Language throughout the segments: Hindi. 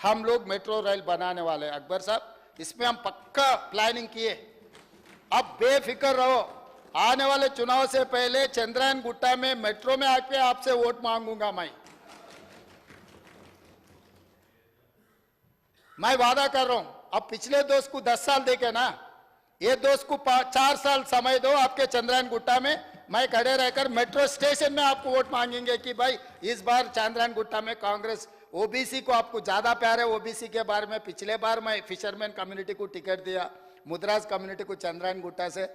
हम लोग मेट्रो रेल बनाने वाले हैं। अकबर साहब, इसमें हम पक्का प्लानिंग किए। अब बेफिक्र रहो, आने वाले चुनाव से पहले चंद्रायन गुट्टा में मेट्रो में आके आपसे वोट मांगूंगा। मैं वादा कर रहा हूं। अब पिछले दोस्त को 10 साल देके ना, ये दोस्त को 4 साल समय दो। आपके चंद्रायन गुट्टा में मैं खड़े रहकर मेट्रो स्टेशन में आपको वोट मांगेंगे कि भाई इस बार चंद्रायन गुट्टा में कांग्रेस, ओबीसी को आपको ज्यादा प्यार है। ओबीसी के बारे में पिछले बार मैं फिशरमैन कम्युनिटी को टिकट दिया, मुद्राज कम्युनिटी को चंद्रायन गुट्टा से।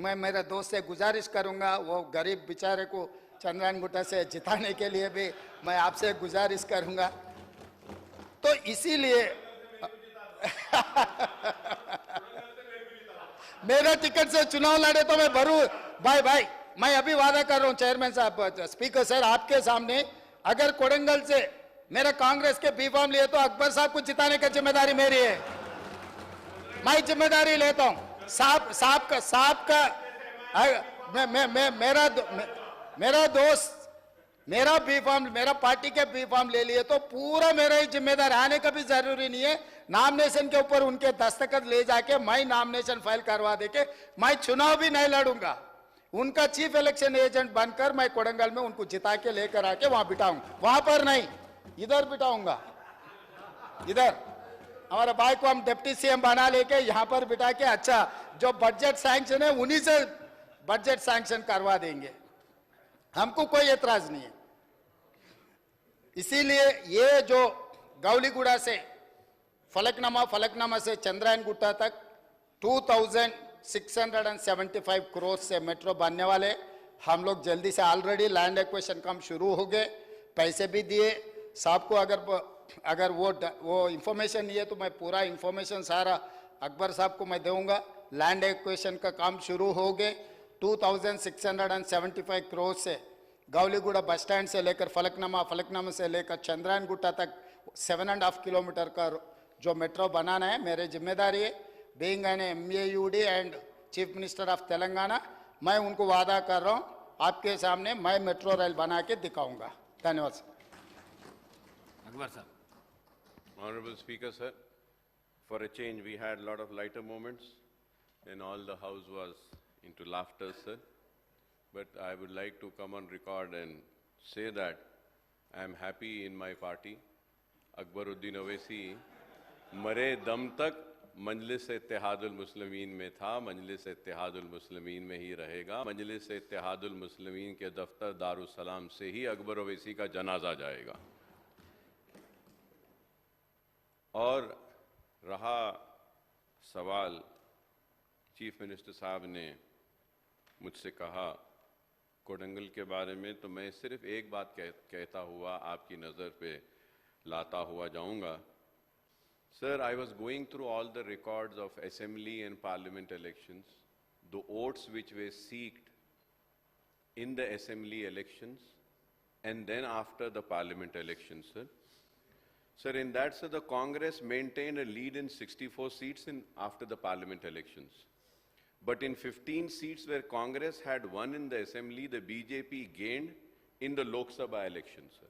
मैं मेरे दोस्त से गुजारिश करूंगा, वो गरीब बेचारे को चंद्रायन गुट्टा से जिताने के लिए भी मैं आपसे गुजारिश करूंगा। तो इसीलिए मेरा टिकट से चुनाव लड़े तो मैं भरू। भाई मैं अभी वादा कर रहा हूं चेयरमैन साहब, स्पीकर सर, आपके सामने, अगर कोडंगल से मेरा कांग्रेस के बी फॉर्म लिए तो अकबर साहब को जिताने की जिम्मेदारी मेरी है। मैं जिम्मेदारी लेता हूं। साहब का मेरा दोस्त मेरा बी फॉर्म, मेरा पार्टी के बी फॉर्म ले लिए तो पूरा मेरा ही जिम्मेदार। आने का भी जरूरी नहीं है। नॉमिनेशन के ऊपर उनके दस्तखत ले जाके मैं नॉमिनेशन फाइल करवा देके मैं चुनाव भी नहीं लड़ूंगा। उनका चीफ इलेक्शन एजेंट बनकर मैं कोडंगल में उनको जिता के लेकर आके वहां बिठाऊंगा। वहां पर नहीं, इधर बिठाऊंगा। इधर हमारे भाई को हम डिप्टी सीएम बना लेके यहाँ पर बिठा के, अच्छा जो बजट सैंक्शन है उन्हीं से बजट सैंक्शन करवा देंगे। हमको कोई एतराज नहीं है। इसीलिए ये जो गौलीगुड़ा से फलकनामा से चंद्रायन गुट्टा तक 2675 करोड़ से मेट्रो बनने वाले। हम लोग जल्दी से ऑलरेडी लैंड एक्विजिशन काम शुरू हो गए, पैसे भी दिए साहब को। अगर वो इंफॉर्मेशन नहीं है तो मैं पूरा इंफॉर्मेशन सारा अकबर साहब को मैं दूंगा। लैंड एक्विजिशन का काम शुरू हो गए। 2675 करोड़ से गौलीगुड़ा बस स्टैंड से लेकर फलकनामा से लेकर चंद्रायन गुट्टा तक 7.5 किलोमीटर का जो मेट्रो बनाना है मेरी जिम्मेदारी है। Being an MAUD and chief minister of Telangana, मैं उनको वादा कर रहा हूं आपके सामने मैं मेट्रो रेल बना के दिखाऊंगा। धन्यवाद सर। अकबर साहब। Honorable Speaker, sir, for a change we had a lot of lighter moments and all the house was into laughter, sir. But I would like to come on record and say that I am happy in my party. Akbaruddin Owaisi मरे दम तक मजलिस-ए-इत्तेहादुल मुस्लिमीन में था, मजलिस-ए-इत्तेहादुल मुस्लिमीन में ही रहेगा। मजलिस-ए-इत्तेहादुल मुस्लिमीन के दफ्तर दारुस्सलाम से ही अकबर ओवैसी का जनाजा जाएगा। और रहा सवाल, चीफ मिनिस्टर साहब ने मुझसे कहा कोडंगल के बारे में, तो मैं सिर्फ एक बात कहता हुआ आपकी नज़र पे लाता हुआ जाऊंगा। Sir, I was going through all the records of assembly and parliament elections, the votes which were seeked in the assembly elections and then after the parliament elections, sir. Sir, in that, sir, the Congress maintained a lead in 64 seats after the parliament elections. But in 15 seats where Congress had won in the assembly, the BJP gained in the Lok Sabha elections, sir.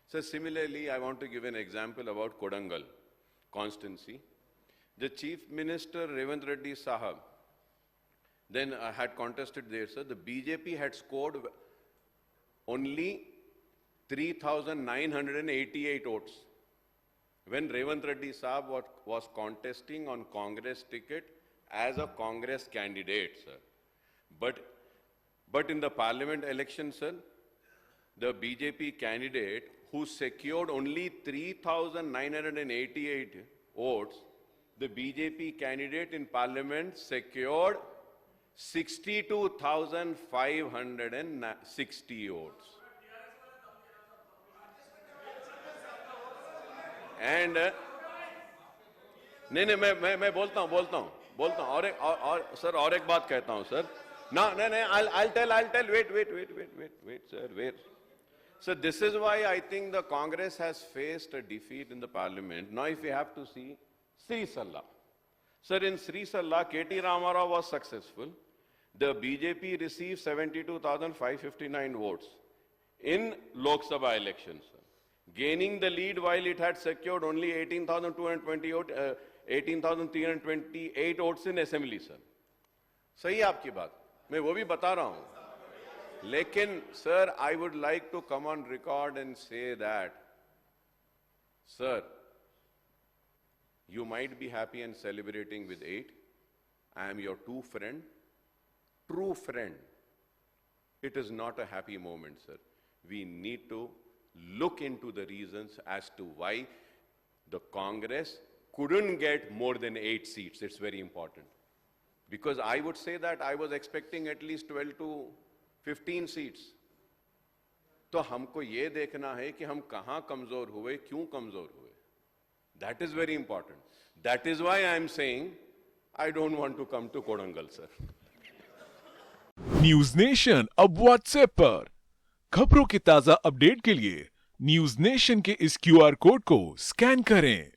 So similarly, I want to give an example about Kodangal constituency. The Chief Minister Revant Reddy Sahab then had contested there, sir. The BJP had scored only 3,988 votes when Revant Reddy Sahab was contesting on Congress ticket as a Congress candidate, sir. But in the parliament election, sir, the BJP candidate who secured only 3,988 votes, the BJP candidate in parliament secured 62,560 votes. And नहीं मैं बोलता हूँ और सर और एक बात कहता हूँ sir I'll tell wait sir wait. So this is why I think the Congress has faced a defeat in the parliament. Now if we have to see Sri Salla. Sir, in Sri Salla, K.T. Ramarao was successful. The BJP received 72,559 votes in Lok Sabha elections. gaining the lead while it had secured only 18,328 votes in assembly, sir. सही है आपकी बात, मैं वो भी बता रहा हूं. लेकिन sir, I would like to come on record and say that, sir, you might be happy and celebrating with 8. I am your true friend. It is not a happy moment, sir. We need to look into the reasons as to why the Congress couldn't get more than 8 seats. It's very important. Because I would say that I was expecting at least 12 to 15 seats. तो हमको ये देखना है कि हम कहां कमजोर हुए, क्यों कमजोर हुए. That is very important. That is why I am saying I don't want to come to Kodangal, sir. News nation अब व्हाट्सएप पर खबरों के ताजा अपडेट के लिए न्यूज नेशन के इस क्यूआर कोड को स्कैन करें.